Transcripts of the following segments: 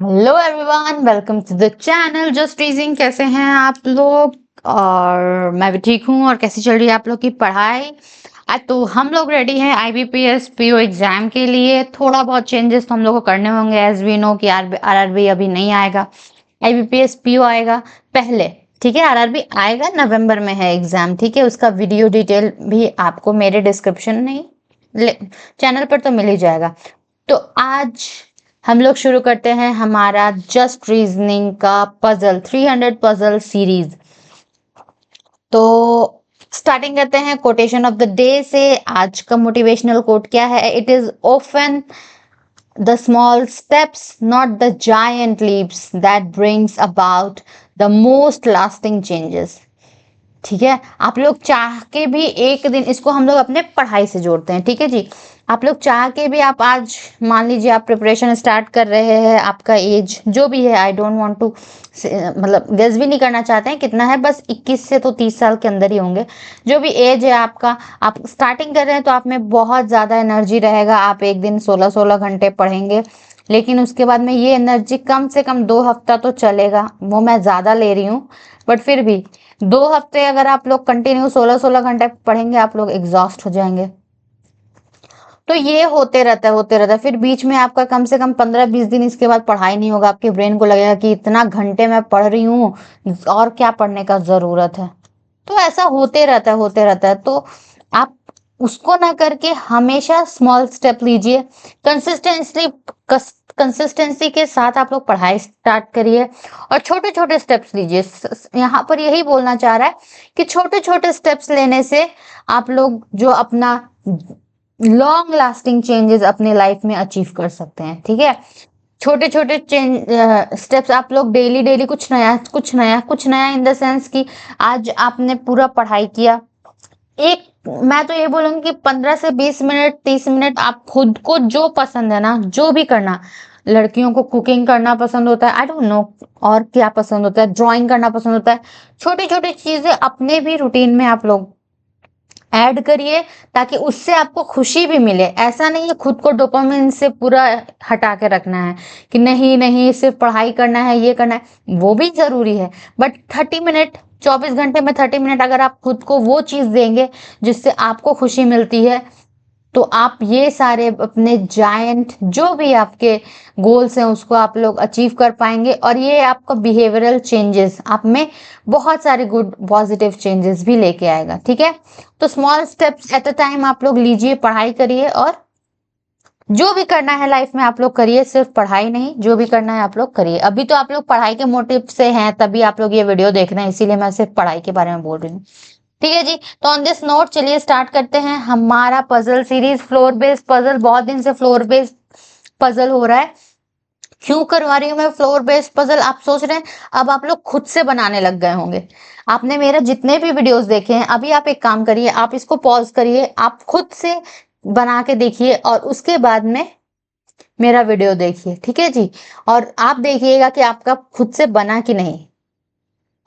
Hello everyone, welcome to the channel just teasing. कैसे हैं आप लोग? और मैं भी ठीक हूँ। और कैसी चल रही है आप लोग की पढ़ाई? आज तो हम लोग रेडी हैं आईबीपीएस पीओ एग्जाम के लिए। थोड़ा बहुत चेंजेस तो हम लोग को करने होंगे, एज वी नो कि आरआरबी अभी नहीं आएगा, आईबीपीएस पीओ आएगा पहले। ठीक है, आरआरबी आएगा, नवंबर में है एग्जाम। ठीक है, उसका वीडियो डिटेल भी आपको मेरे डिस्क्रिप्शन नहीं चैनल पर तो मिल ही जाएगा। तो आज हम लोग शुरू करते हैं हमारा जस्ट रीजनिंग का पजल 300 पजल सीरीज। तो स्टार्टिंग करते हैं कोटेशन ऑफ द डे से। आज का मोटिवेशनल कोट क्या है? It is often the small steps not the giant leaps that brings about the most lasting changes. ठीक है, आप लोग चाह के भी एक दिन, इसको हम लोग अपने पढ़ाई से जोड़ते हैं। ठीक है जी, आप लोग चाह के भी, आप आज मान लीजिए आप प्रिपरेशन स्टार्ट कर रहे हैं, आपका एज जो भी है, आई डोंट वांट टू मतलब गेस भी नहीं करना चाहते हैं कितना है, बस 21 से तो 30 साल के अंदर ही होंगे। जो भी एज है आपका, आप स्टार्टिंग कर रहे हैं तो आप में बहुत ज़्यादा एनर्जी रहेगा। आप एक दिन 16-16 घंटे पढ़ेंगे, लेकिन उसके बाद में ये एनर्जी कम से कम 2 हफ्ता तो चलेगा। वो मैं ज़्यादा ले रही हूँ, बट फिर भी 2 हफ्ते अगर आप लोग कंटिन्यू 16-16 घंटे पढ़ेंगे, आप लोग एग्जॉस्ट हो जाएंगे। तो ये होते रहता है, होते रहता है। फिर बीच में आपका कम से कम 15-20 दिन इसके बाद पढ़ाई नहीं होगा। आपके ब्रेन को लगेगा कि इतना घंटे मैं पढ़ रही हूँ, और क्या पढ़ने का जरूरत है। तो ऐसा होते रहता है, होते रहता है। तो आप उसको ना करके हमेशा स्मॉल स्टेप लीजिए। कंसिस्टेंसी कंसिस्टेंसी के साथ आप लोग पढ़ाई स्टार्ट करिए और छोटे छोटे स्टेप्स लीजिए। यहाँ पर यही बोलना चाह रहा है कि छोटे छोटे स्टेप्स लेने से आप लोग जो अपना लॉन्ग लास्टिंग चेंजेस अपने लाइफ में अचीव कर सकते हैं। ठीक है, छोटे छोटे चेंज स्टेप्स आप लोग डेली डेली कुछ नया कुछ नया कुछ नया, इन द सेंस कि आज आपने पूरा पढ़ाई किया, एक मैं तो ये बोलूंगी कि 15 से 20 मिनट 30 मिनट आप खुद को जो पसंद है ना, जो भी करना। लड़कियों को कुकिंग करना पसंद होता है, आई डोंट नो, और क्या पसंद होता है, ड्राइंग करना पसंद होता है। छोटी छोटी चीजें अपने भी रूटीन में आप लोग ऐड करिए, ताकि उससे आपको खुशी भी मिले। ऐसा नहीं है खुद को डोपामिन से पूरा हटा के रखना है कि नहीं नहीं सिर्फ पढ़ाई करना है, ये करना है, वो भी जरूरी है। बट 30 मिनट, 24 घंटे में 30 मिनट अगर आप खुद को वो चीज देंगे जिससे आपको खुशी मिलती है, तो आप ये सारे अपने जायंट जो भी आपके गोल्स हैं उसको आप लोग अचीव कर पाएंगे। और ये आपका बिहेवियरल चेंजेस आप में बहुत सारे गुड पॉजिटिव चेंजेस भी लेके आएगा। ठीक है, तो small steps at a time आप लोग लीजिए, पढ़ाई करिए, और जो भी करना है लाइफ में आप लोग करिए। सिर्फ पढ़ाई नहीं, जो भी करना है आप लोग करिए। अभी तो आप लोग पढ़ाई के मोटिव से हैं, तभी आप लोग ये वीडियो देख रहे हैं, इसीलिए मैं सिर्फ पढ़ाई के बारे में बोल रही हूँ। ठीक है जी, तो ऑन दिस नोट चलिए स्टार्ट करते हैं हमारा puzzle series. Floor based puzzle, बहुत दिन से फ्लोर बेस्ड पजल हो रहा है। क्यों करवा रही हूँ मैं फ्लोर बेस्ड पजल, आप सोच रहे हैं? अब आप लोग खुद से बनाने लग गए होंगे। आपने मेरे जितने भी वीडियोस देखे हैं, अभी आप एक काम करिए, आप इसको पॉज करिए, आप खुद से बना के देखिए, और उसके बाद में मेरा वीडियो देखिए। ठीक है जी, और आप देखिएगा कि आपका खुद से बना कि नहीं,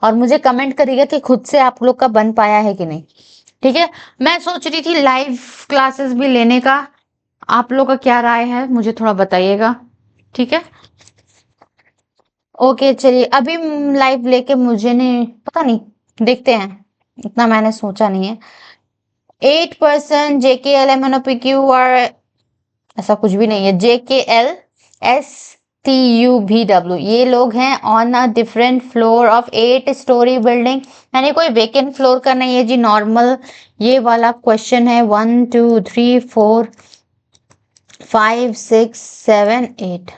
और मुझे कमेंट करिएगा कि खुद से आप लोग का बन पाया है कि नहीं। ठीक है, मैं सोच रही थी लाइव क्लासेस भी लेने का। आप लोग का क्या राय है, मुझे थोड़ा बताइएगा। ठीक है, ओके चलिए। अभी लाइव लेके मुझे नहीं पता, नहीं देखते हैं, इतना मैंने सोचा नहीं है। 8% JKL MNOPQR, ऐसा कुछ भी नहीं है। JKL STUVW, ये लोग हैं on a different floor of 8 story building. यानी कोई वेकेंट फ्लोर का नहीं है जी, नॉर्मल ये वाला क्वेश्चन है। 1 2 3 4 5 6 7 8।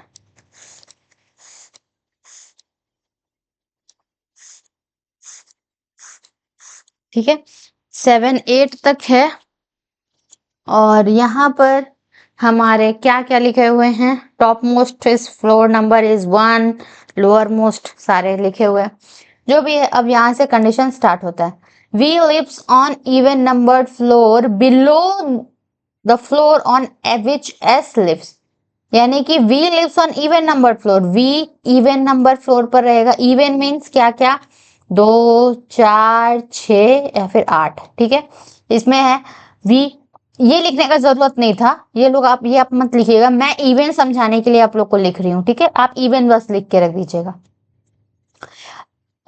ठीक है, 7 8 तक है। और यहाँ पर हमारे क्या क्या लिखे हुए हैं? Top most is floor number is 1, lower most सारे लिखे हुए हैं। जो भी है, अब यहाँ से कंडीशन स्टार्ट होता है। V lives on even numbered floor below the floor on which S lives. यानी कि V lives on even number floor, V even number floor पर रहेगा। इवन मीन्स क्या क्या? 2 4 6 या फिर 8। ठीक है, इसमें है वी ये लिखने का जरूरत नहीं था, ये लोग आप ये आप मत लिखिएगा, मैं इवन समझाने के लिए आप लोग को लिख रही हूँ, ठीक है। आप इवन बस लिख के रख दीजिएगा।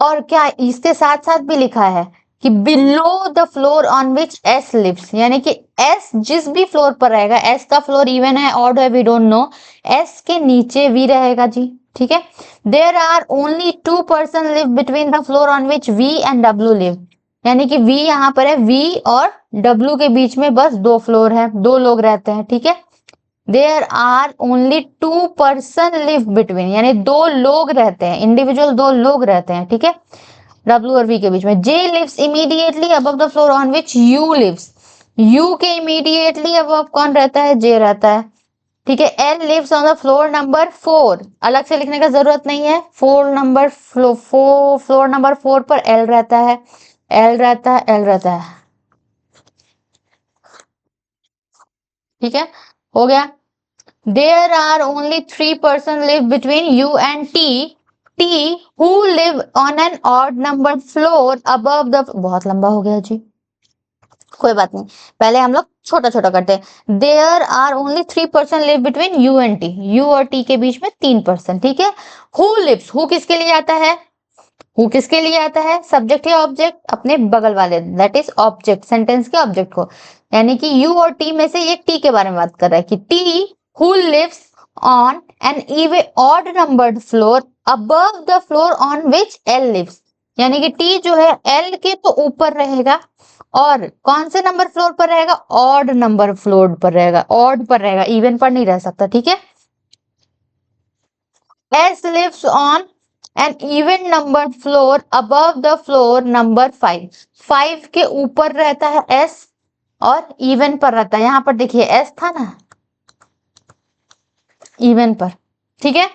और क्या इसके साथ साथ भी लिखा है कि below the floor on which S lives, यानी कि एस जिस भी फ्लोर पर रहेगा, एस का फ्लोर इवन है ऑड है वी डोंट नो, एस के नीचे वी रहेगा जी, ठीक है। There are only 2 person live between the floor on which V and W live, यानी कि वी यहाँ पर है, वी और डब्ल्यू के बीच में बस 2 फ्लोर है, 2 लोग रहते हैं, ठीक है। There are only 2 person live between, यानी 2 लोग रहते हैं, इंडिविजुअल 2 लोग रहते हैं, ठीक है, डब्ल्यू और वी के बीच में। J lives immediately above the floor on which U lives, U के इमीडिएटली अबव कौन रहता है, जे रहता है, ठीक है। L lives on the floor number 4, अलग से लिखने का जरूरत नहीं है, फ्लोर नंबर 4 पर एल रहता है, एल रहता है, एल रहता है, ठीक है, हो गया। There are only 3 person live between you and T. T who live on an odd number floor above the, बहुत लंबा हो गया जी, कोई बात नहीं, पहले हम लोग छोटा छोटा करते हैं। There are only 3 person live between you and T. U और T के बीच में 3 person, ठीक है। Who lives, who किसके लिए आता है, who किसके लिए आता है, सब्जेक्ट या ऑब्जेक्ट, अपने बगल वाले, दैट इज ऑब्जेक्ट, सेंटेंस के ऑब्जेक्ट को, यानी कि यू और टी में से एक टी के बारे में बात कर रहा है कि T who lives on an even odd numbered floor above the floor on which L lives, यानी कि टी जो है एल के तो ऊपर रहेगा, और कौन से नंबर फ्लोर पर रहेगा, ऑड नंबर फ्लोर पर रहेगा, ऑड पर रहेगा, इवन पर नहीं रह सकता, ठीक है। S lives on an even number floor above the floor number 5, 5 के ऊपर रहता है एस और इवन पर रहता है, यहां पर देखिए एस था ना, इवन पर, ठीक है।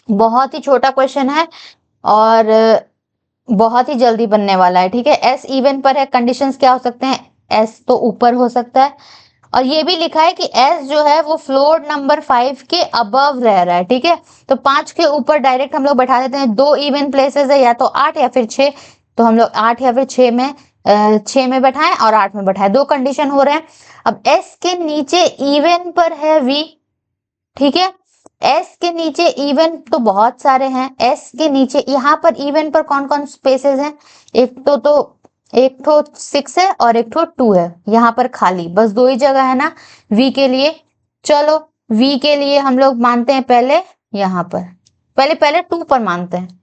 बहुत ही छोटा क्वेश्चन है और बहुत ही जल्दी बनने वाला है, ठीक है। एस इवन पर है, कंडीशंस क्या हो सकते हैं, एस तो ऊपर हो सकता है, और ये भी लिखा है कि एस जो है वो फ्लोर नंबर 5 के अबव रह रहा है, ठीक है। तो 5 के ऊपर डायरेक्ट हम लोग बैठा देते हैं, 2 इवन प्लेसेस है, या तो 8 या फिर 6, तो हम लोग 8 या फिर 6 में 6 में बैठाएं और 8 में बैठाएं, 2 कंडीशन हो रहे हैं। अब एस के नीचे इवन पर है वी, ठीक है। एस के नीचे इवन तो बहुत सारे हैं, एस के नीचे यहाँ पर इवन पर कौन कौन स्पेसेस हैं, एक तो 6 है और एक तो 2 है, यहाँ पर खाली बस 2 ही जगह है ना वी के लिए। चलो वी के लिए हम लोग मानते हैं पहले यहाँ पर, पहले 2 पर मानते हैं,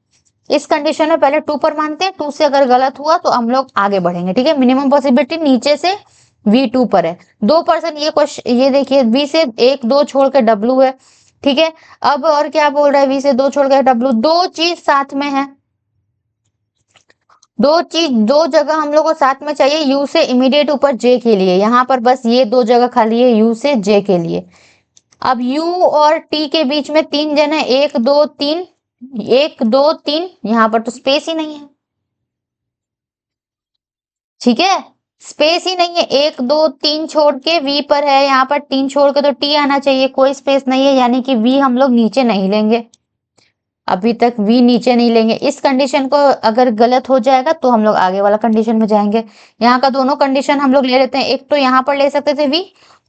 इस कंडीशन में पहले 2 पर मानते हैं, 2 से अगर गलत हुआ तो हम लोग आगे बढ़ेंगे, ठीक है। मिनिमम पॉसिबिलिटी नीचे से V2 पर है, 2 पर्सन, ये क्वेश्चन ये देखिए, वी से 1 2 छोड़ के W है, ठीक है। अब और क्या बोल रहा है, वी से 2 छोड़ के W, 2 चीज साथ में है, 2 जगह हम लोग को साथ में चाहिए, यू से इमीडिएट ऊपर जे के लिए, यहाँ पर बस ये 2 जगह खाली है यू से जे के लिए। अब यू और टी के बीच में 3 जन है, 1 2 3, 1 2 3, यहाँ पर तो स्पेस ही नहीं है, ठीक है, स्पेस ही नहीं है, 1 2 3 छोड़ के वी पर है, यहाँ पर 3 छोड़ के तो टी आना चाहिए, कोई स्पेस नहीं है, यानी कि वी हम लोग नीचे नहीं लेंगे, अभी तक वी नीचे नहीं लेंगे। इस कंडीशन को अगर गलत हो जाएगा तो हम लोग आगे वाला कंडीशन में जाएंगे। यहाँ का दोनों कंडीशन हम लोग ले लेते हैं, एक तो यहाँ पर ले सकते थे वी,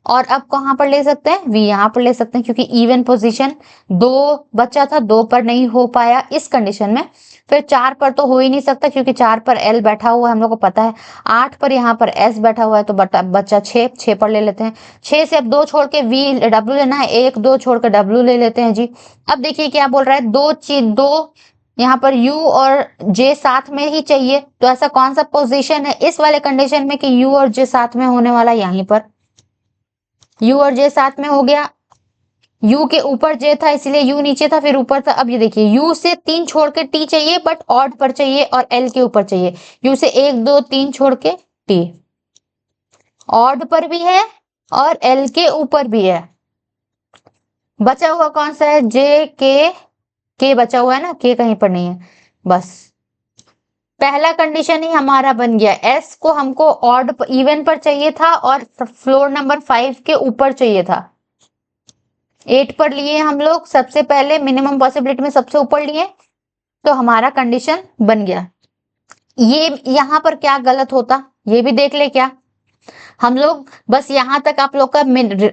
और अब कहाँ पर ले सकते हैं, वी यहाँ पर ले सकते हैं, क्योंकि इवन पोजीशन 2 बचा था, 2 पर नहीं हो पाया इस कंडीशन में, फिर 4 पर तो हो ही नहीं सकता क्योंकि 4 पर एल बैठा हुआ है, हम लोग को पता है, 8 पर यहाँ पर एस बैठा हुआ है, तो बच्चा 6 पर ले लेते हैं, 6 से अब 2 छोड़ के वी डब्ल्यू लेना है, 1 2 छोड़ के डब्ल्यू ले लेते हैं जी। अब देखिए क्या बोल रहा है, 2 यहाँ पर यू और जे साथ में ही चाहिए, तो ऐसा कौन सा पोजीशन है इस वाले कंडीशन में कि यू और जे साथ में होने वाला, यहीं पर यू और जे साथ में हो गया, यू के ऊपर जे था इसलिए यू नीचे था फिर ऊपर था। अब ये देखिए यू से 3 छोड़ के टी चाहिए, बट ऑड पर चाहिए और एल के ऊपर चाहिए, यू से 1 2 3 छोड़ के टी, ऑड पर भी है और एल के ऊपर भी है, बचा हुआ कौन सा है, जे के बचा हुआ है ना, के कहीं पर नहीं है, बस पहला कंडीशन ही हमारा बन गया, एस को हमको ऑड इवन पर चाहिए था और फ्लोर नंबर 5 के ऊपर चाहिए था, 8 पर लिए हम लोग सबसे पहले, मिनिमम पॉसिबिलिटी में सबसे ऊपर लिए, तो हमारा कंडीशन बन गया। ये यहाँ पर क्या गलत होता ये भी देख ले, क्या हम लोग बस यहाँ तक आप लोग का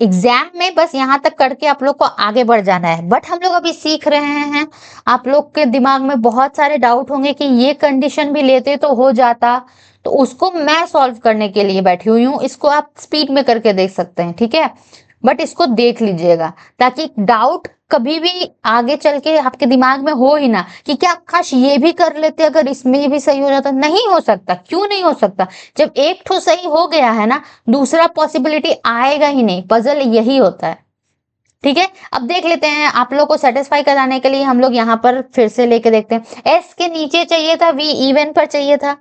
एग्जाम में बस यहाँ तक करके आप लोग को आगे बढ़ जाना है, बट हम लोग अभी सीख रहे हैं। आप लोग के दिमाग में बहुत सारे डाउट होंगे कि ये कंडीशन भी लेते तो हो जाता, तो उसको मैं सॉल्व करने के लिए बैठी हुई हूँ। इसको आप स्पीड में करके देख सकते हैं, ठीक है, बट इसको देख लीजिएगा ताकि डाउट कभी भी आगे चल के आपके दिमाग में हो ही ना कि क्या काश ये भी कर लेते अगर इसमें भी सही हो जाता। नहीं हो सकता। क्यों नहीं हो सकता? जब एक ठो सही हो गया है ना, दूसरा पॉसिबिलिटी आएगा ही नहीं। पजल यही होता है, ठीक है। अब देख लेते हैं, आप लोग को सेटिस्फाई कराने के लिए हम लोग यहाँ पर फिर से लेके देखते हैं। एस के नीचे चाहिए था, वी इवन पर चाहिए था।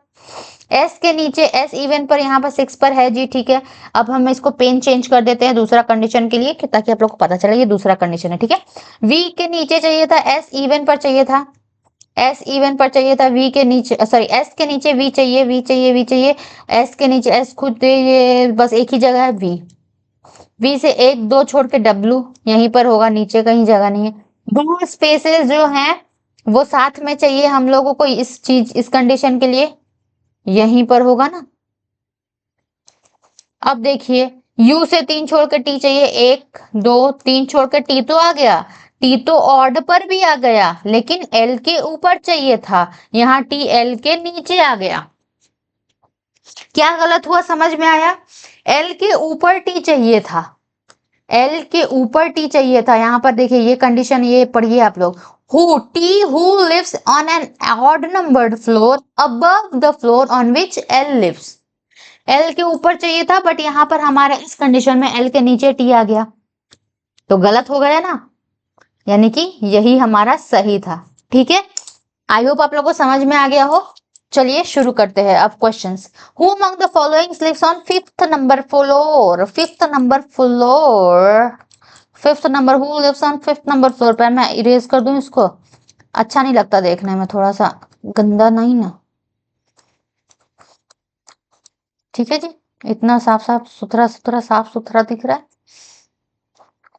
एस के नीचे, एस इवन पर यहाँ पर 6 पर है जी, ठीक है। अब हम इसको पेन चेंज कर देते हैं दूसरा कंडीशन के लिए ताकि आप लोग को पता चले ये दूसरा कंडीशन है, ठीक है। वी के नीचे चाहिए था, एस इवन पर चाहिए था, एस इवन पर चाहिए था। वी के नीचे, सॉरी, एस के नीचे वी चाहिए, वी चाहिए, वी चाहिए। एस के नीचे एस खुद ये बस एक ही जगह है, वी। वी से एक दो छोड़ के डब्लू यहीं पर होगा, नीचे कहीं जगह नहीं है। दो स्पेसेस जो हैं वो साथ में चाहिए हम लोगों को इस कंडीशन के लिए, यहीं पर होगा ना। अब देखिए, यू से 3 छोड़ के टी चाहिए, 1 2 3 छोड़ के टी तो आ गया। टी तो ऑड पर भी आ गया, लेकिन एल के ऊपर चाहिए था, यहाँ टी एल के नीचे आ गया। क्या गलत हुआ समझ में आया? एल के ऊपर टी चाहिए था, एल के ऊपर टी चाहिए था। यहाँ पर देखिए ये कंडीशन, ये पढ़िए आप लोग। Who lives on an odd numbered floor above the floor on which L lives. L के ऊपर चाहिए था, बट यहाँ पर हमारे इस कंडीशन में एल के नीचे टी आ गया, तो गलत हो गया ना, यानी कि यही हमारा सही था, ठीक है। आई होप आप लोगों को समझ में आ गया हो। चलिए शुरू करते हैं अब questions. Who among the following lives on 5th number floor, 5th number floor, 5th number, who lives on 5th number floor पर। मैं इरेज कर दूं इसको, अच्छा नहीं लगता देखने में, थोड़ा सा गंदा नहीं ना, ठीक है जी। इतना साफ साफ सुथरा सुथरा साफ सुथरा दिख रहा है।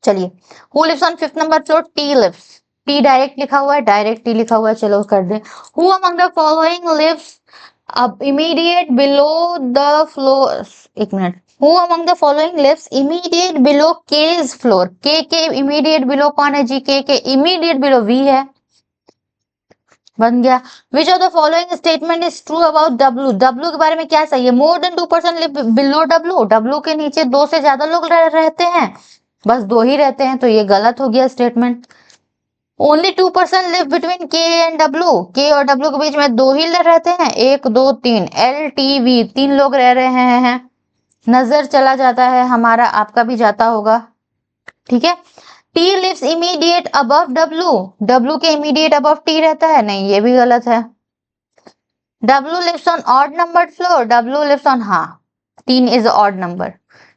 चलिए, who lives on 5th number floor, T lives. T direct लिखा हुआ है, डायरेक्ट टी लिखा हुआ है, चलो कर दे। Who among the following lives अब इमीडिएट बिलो द फ्लोर, एक minute. Who among the following lives immediate below K's floor. K immediate below कौन है जी? के इमीडिएट बिलो वी है, बन गया। विच of the following statement is true about W. W के बारे में क्या सही है? More than 2% live below W. W के नीचे 2 से ज्यादा लोग रहते हैं, बस 2 ही रहते हैं, तो ये गलत हो गया स्टेटमेंट। ओनली 2% लिव बिटवीन के एंड डब्ल्यू। के और डब्ल्यू के बीच में 2 ही रहते हैं, 1 2 3। एल टी वी 3 लोग रह रहे हैं। नजर चला जाता है हमारा, आपका भी जाता होगा, ठीक है। T lives immediate above W. W के इमीडिएट अबव टी रहता है, नहीं ये भी गलत है। W lives on odd number floor. W lives on, हाँ 3 इज ऑड नंबर,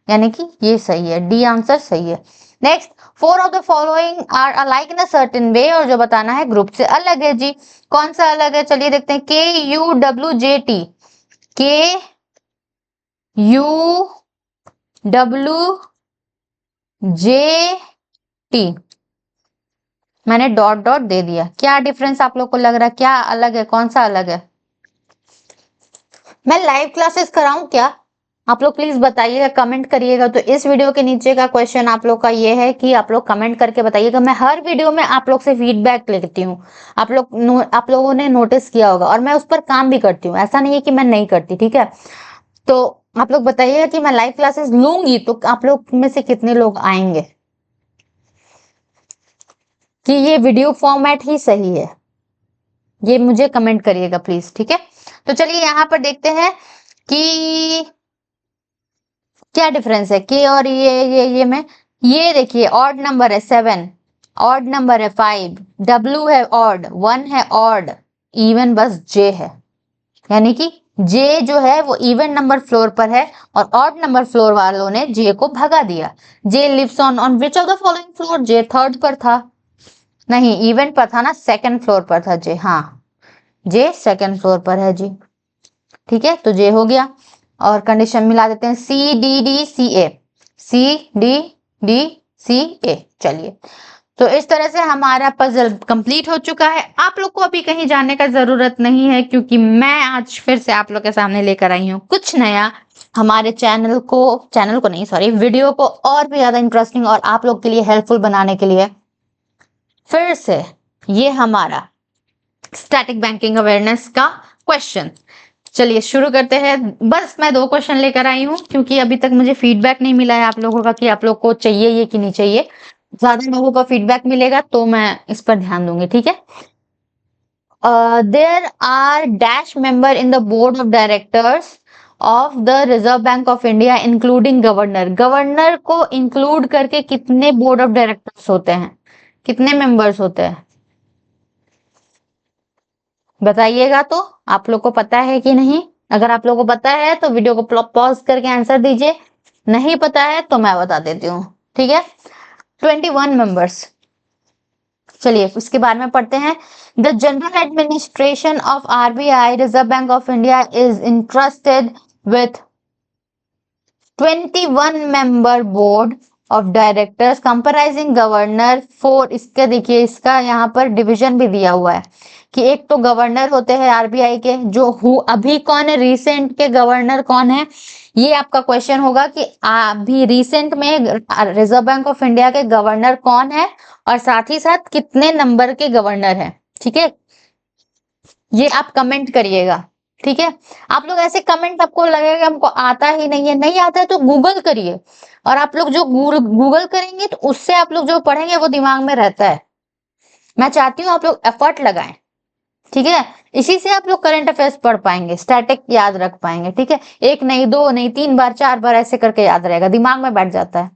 यानी कि ये सही है, डी आंसर सही है। Next, 4 of the following are alike in a certain way. और जो बताना है ग्रुप से अलग है जी। कौन सा अलग है? चलिए देखते हैं। के यू डब्ल्यू जे टी, के यू डब्ल्यू जे टी, मैंने डॉट डॉट दे दिया। क्या डिफरेंस आप लोग को लग रहा है? क्या अलग है? कौन सा अलग है? मैं लाइव क्लासेस कराऊं क्या? आप लोग प्लीज बताइएगा, कमेंट करिएगा। तो इस वीडियो के नीचे का क्वेश्चन आप लोग का ये है कि आप लोग कमेंट करके बताइएगा। मैं हर वीडियो में आप लोग से फीडबैक लेती हूँ, आप लोगों ने नोटिस किया होगा, और मैं उस पर काम भी करती हूँ, ऐसा नहीं है कि मैं नहीं करती, ठीक है। तो आप लोग बताइएगा कि मैं लाइव क्लासेस लूंगी तो आप लोग में से कितने लोग आएंगे, कि ये वीडियो फॉर्मेट ही सही है, ये मुझे कमेंट करिएगा प्लीज, ठीक है। तो चलिए यहाँ पर देखते हैं कि क्या डिफरेंस है के और ये में। ये देखिए, ऑड नंबर है 7, ऑड नंबर है 5, डब्ल्यू है ऑड, 1 है ऑड, इवन बस जे है, यानी कि जे जो है वो इवन नंबर फ्लोर पर है और ऑड नंबर फ्लोर वालों ने जे को भगा दिया। J lives on which of the following floor. J 3rd पर था, नहीं इवन पर था ना, 2nd फ्लोर पर था जे, हाँ जे 2nd फ्लोर पर है जी, ठीक है। तो जे हो गया, और कंडीशन मिला देते हैं। सी डी डी सी ए, सी डी डी सी ए। चलिए, तो इस तरह से हमारा पजल कंप्लीट हो चुका है। आप लोग को अभी कहीं जाने का जरूरत नहीं है, क्योंकि मैं आज फिर से आप लोग के सामने लेकर आई हूँ कुछ नया, हमारे चैनल को नहीं सॉरी वीडियो को और भी ज्यादा इंटरेस्टिंग और आप लोग के लिए हेल्पफुल बनाने के लिए फिर से ये हमारा स्टैटिक बैंकिंग अवेयरनेस का क्वेश्चन। चलिए शुरू करते हैं। बस मैं 2 क्वेश्चन लेकर आई हूँ क्योंकि अभी तक मुझे फीडबैक नहीं मिला है आप लोगों का कि आप लोग को चाहिए ये कि नहीं चाहिए। ज्यादा लोगों का फीडबैक मिलेगा तो मैं इस पर ध्यान दूंगी, ठीक है। There are dash member in the board of directors of the Reserve Bank of India including governor. Governor को इंक्लूड करके कितने बोर्ड ऑफ डायरेक्टर्स होते हैं, कितने मेंबर्स होते हैं बताइएगा। तो आप लोग को पता है कि नहीं? अगर आप लोग को पता है तो वीडियो को पॉज करके आंसर दीजिए, नहीं पता है तो मैं बता देती हूँ, ठीक है। 21 मेंबर्स। चलिए उसके बारे में पढ़ते हैं। The general administration of RBI reserve Bank of India is interested with 21 member board of directors comprising governor 4। इसका देखिए, इसका यहाँ पर डिवीजन भी दिया हुआ है कि एक तो गवर्नर होते हैं आरबीआई के, जो अभी कौन है, रिसेंट के गवर्नर कौन है, ये आपका क्वेश्चन होगा कि अभी रिसेंट में रिजर्व बैंक ऑफ इंडिया के गवर्नर कौन है और साथ ही साथ कितने नंबर के गवर्नर है, ठीक है। ये आप कमेंट करिएगा, ठीक है। आप लोग ऐसे कमेंट, आपको लगेगा हमको आता ही नहीं है, नहीं आता है तो गूगल करिए, और आप लोग जो गूगल करेंगे तो उससे आप लोग जो पढ़ेंगे वो दिमाग में रहता है। मैं चाहती हूँ आप लोग एफर्ट लगाएं, ठीक है। इसी से आप लोग करंट अफेयर्स पढ़ पाएंगे, स्टैटिक याद रख पाएंगे, ठीक है। 1 नहीं 2 नहीं 3 बार 4 बार ऐसे करके याद रहेगा, दिमाग में बैठ जाता है,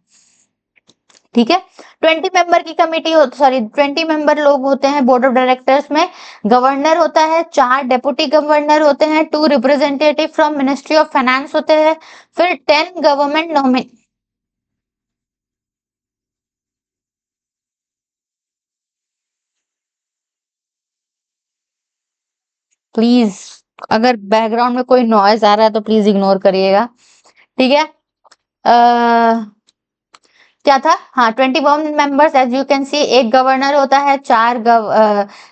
ठीक है। 20 मेंबर की कमेटी 20 मेंबर लोग होते हैं बोर्ड ऑफ डायरेक्टर्स में। गवर्नर होता है, 4 डेप्यूटी गवर्नर होते हैं, 2 representative from ministry of finance होते हैं, फिर 10 गवर्नमेंट नॉमिनी। प्लीज अगर बैकग्राउंड में कोई नॉइज आ रहा है तो प्लीज इग्नोर करिएगा, ठीक है। क्या था, हाँ 21 members as you can see. एक गवर्नर होता है, 4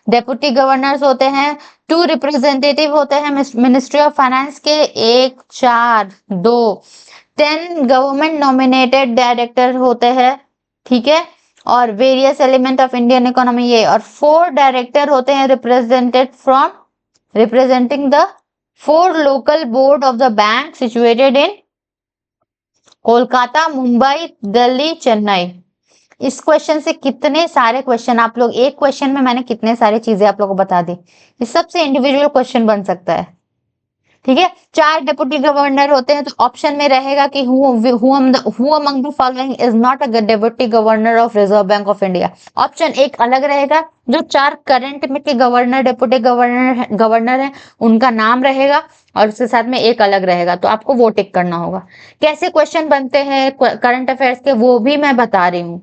डेप्यूटी गवर्नर्स होते हैं, 2 रिप्रेजेंटेटिव होते हैं मिनिस्ट्री ऑफ फाइनेंस के, 1 4 2 10 गवर्नमेंट नॉमिनेटेड डायरेक्टर होते हैं, ठीक है, और various element of Indian economy ये, और 4 डायरेक्टर होते हैं representing the 4 local board of the bank situated in Kolkata, Mumbai, Delhi, Chennai. इस क्वेश्चन से कितने सारे क्वेश्चन आप लोग, एक क्वेश्चन में मैंने कितने सारी चीजें आप लोगों को बता दी। इस सबसे इंडिविजुअल क्वेश्चन बन सकता है, ठीक है। 4 डेप्यूटी गवर्नर होते हैं तो ऑप्शन में रहेगा कि who among the following is not a deputy governor of reserve Bank of India. Option एक अलग रहेगा, जो 4 करंट में के गवर्नर डेप्यूटी गवर्नर है उनका नाम रहेगा, और उसके साथ में एक अलग रहेगा, तो आपको वो टिक करना होगा। कैसे क्वेश्चन बनते हैं करंट अफेयर्स के वो भी मैं बता रही हूँ,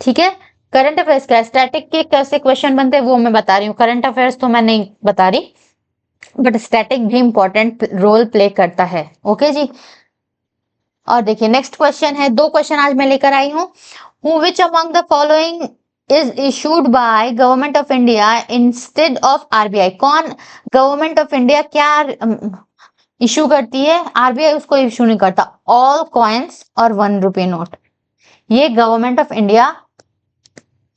ठीक है। करंट अफेयर्स क्या, स्टैटिक के कैसे क्वेश्चन बनते हैं वो मैं बता रही हूँ, करंट अफेयर्स तो मैं नहीं बता रही, बट स्टैटिक भी इंपॉर्टेंट रोल प्ले करता है, ओके जी। और देखिए नेक्स्ट क्वेश्चन है, 2 क्वेश्चन आज मैं लेकर आई हूँ। Which among the following is issued by government of India instead of RBI. कौन, गवर्नमेंट ऑफ इंडिया क्या इशू करती है, आरबीआई उसको इशू नहीं करता। ऑल कॉइन्स और 1 रुपये नोट, ये गवर्नमेंट ऑफ इंडिया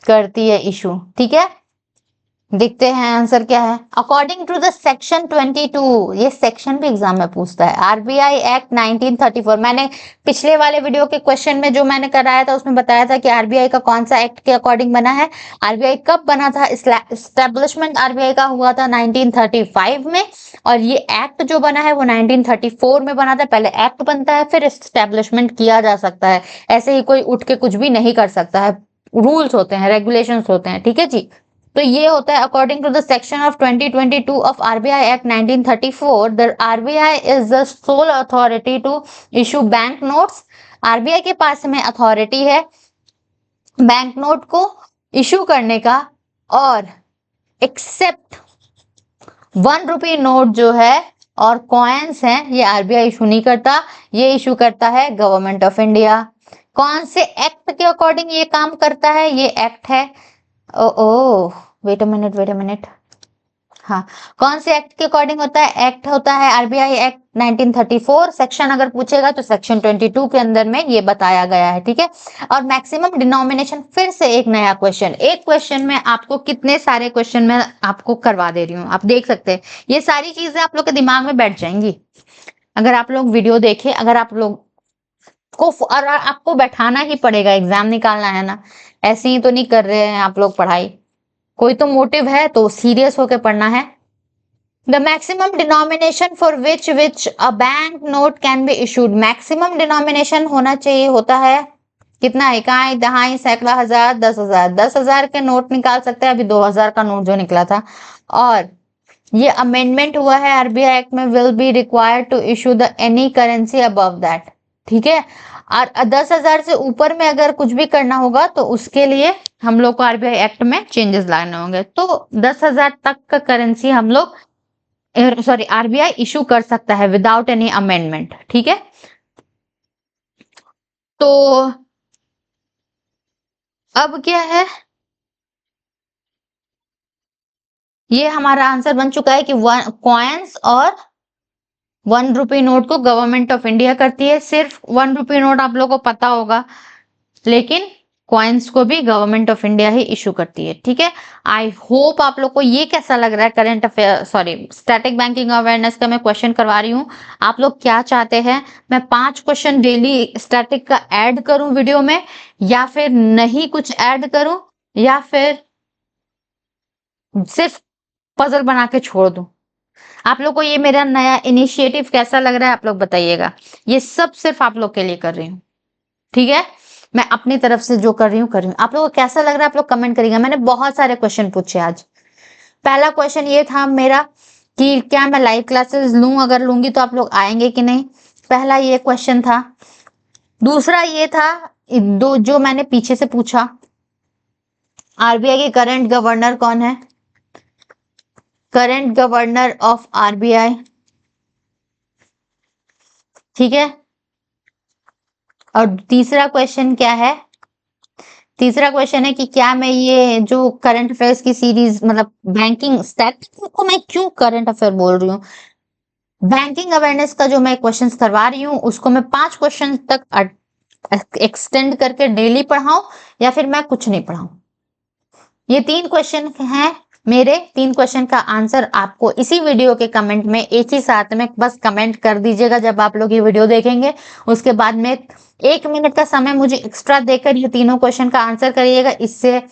करती है इशू, ठीक है। देखते हैं आंसर क्या है। अकॉर्डिंग टू द सेक्शन 22, ये सेक्शन भी एग्जाम में पूछता है, आरबीआई एक्ट 1934। मैंने पिछले वाले वीडियो के क्वेश्चन में जो मैंने कराया था उसमें बताया था कि आरबीआई का कौन सा एक्ट के अकॉर्डिंग बना है। आरबीआई कब बना था, एस्टेब्लिशमेंट आरबीआई का हुआ था 1935 में, और ये एक्ट जो बना है वो 1934 में बना था। पहले एक्ट बनता है फिर एस्टेब्लिशमेंट किया जा सकता है, ऐसे ही कोई उठ के कुछ भी नहीं कर सकता है, रूल्स होते हैं, रेगुलेशंस होते हैं, ठीक है जी। तो ये होता है according to the section of 2022 of RBI act 1934, the RBI is the sole authority to issue bank notes. RBI के पास में अथॉरिटी है बैंक नोट को इशू करने का, और एक्सेप्ट 1 रुपये नोट जो है और कॉइन्स हैं ये आरबीआई इशू नहीं करता, ये इशू करता है गवर्नमेंट ऑफ इंडिया। कौन से एक्ट के अकॉर्डिंग ये काम करता है, ये एक्ट है, वेट अ मिनट, हाँ, कौन से एक्ट के अकॉर्डिंग होता है, एक्ट होता है आरबीआई एक्ट 1934 सेक्शन अगर पूछेगा तो सेक्शन 22 के अंदर में ये बताया गया है, ठीक है। और मैक्सिमम डिनोमिनेशन, फिर से एक नया क्वेश्चन, एक क्वेश्चन में आपको कितने सारे क्वेश्चन मैं आपको करवा दे रही हूँ, आप देख सकते हैं। ये सारी चीजें आप लोग के दिमाग में बैठ जाएंगी अगर आप लोग वीडियो देखें, अगर आप लोग को, और आपको बैठाना ही पड़ेगा, एग्जाम निकालना है ना, ऐसे ही तो नहीं कर रहे हैं आप लोग पढ़ाई, कोई तो मोटिव है तो सीरियस होकर पढ़ना है। The maximum denomination for which a bank note can be issued, maximum denomination होना चाहिए, होता है कितना, इकाई, दहाई, सैकड़ा, हजार, 10,000, 10,000 के नोट निकाल सकते हैं, अभी 2,000 का नोट जो निकला था। और ये अमेंडमेंट हुआ है आरबीआई एक्ट में, will be required to issue the any currency above that, ठीक है। और 10,000 से ऊपर में अगर कुछ भी करना होगा तो उसके लिए हम लोग को आरबीआई एक्ट में चेंजेस लाने होंगे। तो 10,000 तक का करेंसी हम लोग, सॉरी, आरबीआई इशू कर सकता है विदाउट एनी अमेंडमेंट, ठीक है। तो अब क्या है, ये हमारा आंसर बन चुका है कि कॉइन्स और 1 रुपये नोट को गवर्नमेंट ऑफ इंडिया करती है। सिर्फ 1 रुपये नोट आप लोगों को पता होगा, लेकिन कॉइन्स को भी government of India he issue करती है, ठीक है। आई होप आप लोग को ये कैसा लग रहा है, current affair, sorry, static banking awareness का मैं क्वेश्चन करवा रही हूँ। आप लोग क्या चाहते हैं, मैं 5 क्वेश्चन डेली स्टैटिक का ऐड करूं वीडियो में, या फिर नहीं कुछ ऐड करूं, या फिर सिर्फ पजल बना के छोड़ दूं? आप लोग को ये मेरा नया इनिशिएटिव कैसा लग रहा है, आप लोग बताइएगा। ये सब सिर्फ आप लोग के लिए कर रही हूँ, ठीक है। मैं अपनी तरफ से जो कर रही हूँ आप लोगों को कैसा लग रहा है, आप लोग कमेंट करिएगा। मैंने बहुत सारे क्वेश्चन पूछे आज। पहला क्वेश्चन ये था मेरा कि क्या मैं लाइव क्लासेस लूं, अगर लूंगी तो आप लोग आएंगे कि नहीं, पहला ये क्वेश्चन था। दूसरा ये था, दो जो मैंने पीछे से पूछा, आरबीआई के करंट गवर्नर कौन है, करंट गवर्नर ऑफ आरबीआई, ठीक है। और तीसरा क्वेश्चन क्या है, तीसरा क्वेश्चन है कि क्या मैं ये जो करंट अफेयर्स की सीरीज, मतलब बैंकिंग स्टैटिक को मैं क्यों करंट अफेयर बोल रही हूँ, बैंकिंग अवेयरनेस का जो मैं क्वेश्चंस करवा रही हूँ उसको मैं 5 क्वेश्चन तक एक्सटेंड करके डेली पढ़ाऊं, या फिर मैं कुछ नहीं पढ़ाऊं। ये 3 क्वेश्चन हैं मेरे। 3 क्वेश्चन का आंसर आपको इसी वीडियो के कमेंट में एक ही साथ में बस कमेंट कर दीजिएगा जब आप लोग ये वीडियो देखेंगे। उसके बाद में 1 मिनट का समय मुझे एक्स्ट्रा देकर ये तीनों क्वेश्चन का आंसर करिएगा। इससे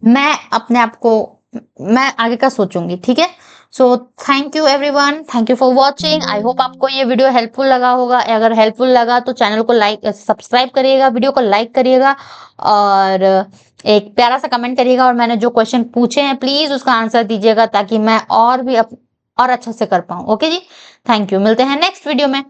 मैं अपने आप को, मैं आगे का सोचूंगी, ठीक है। So thank you everyone, thank you for watching. I hope आपको ये वीडियो हेल्पफुल लगा होगा। अगर हेल्पफुल लगा तो चैनल को लाइक, सब्सक्राइब करिएगा, वीडियो को लाइक करिएगा और एक प्यारा सा कमेंट करिएगा। और मैंने जो क्वेश्चन पूछे हैं प्लीज उसका आंसर दीजिएगा ताकि मैं और भी और अच्छा से कर पाऊँ। ओके जी, थैंक यू, मिलते हैं नेक्स्ट वीडियो में।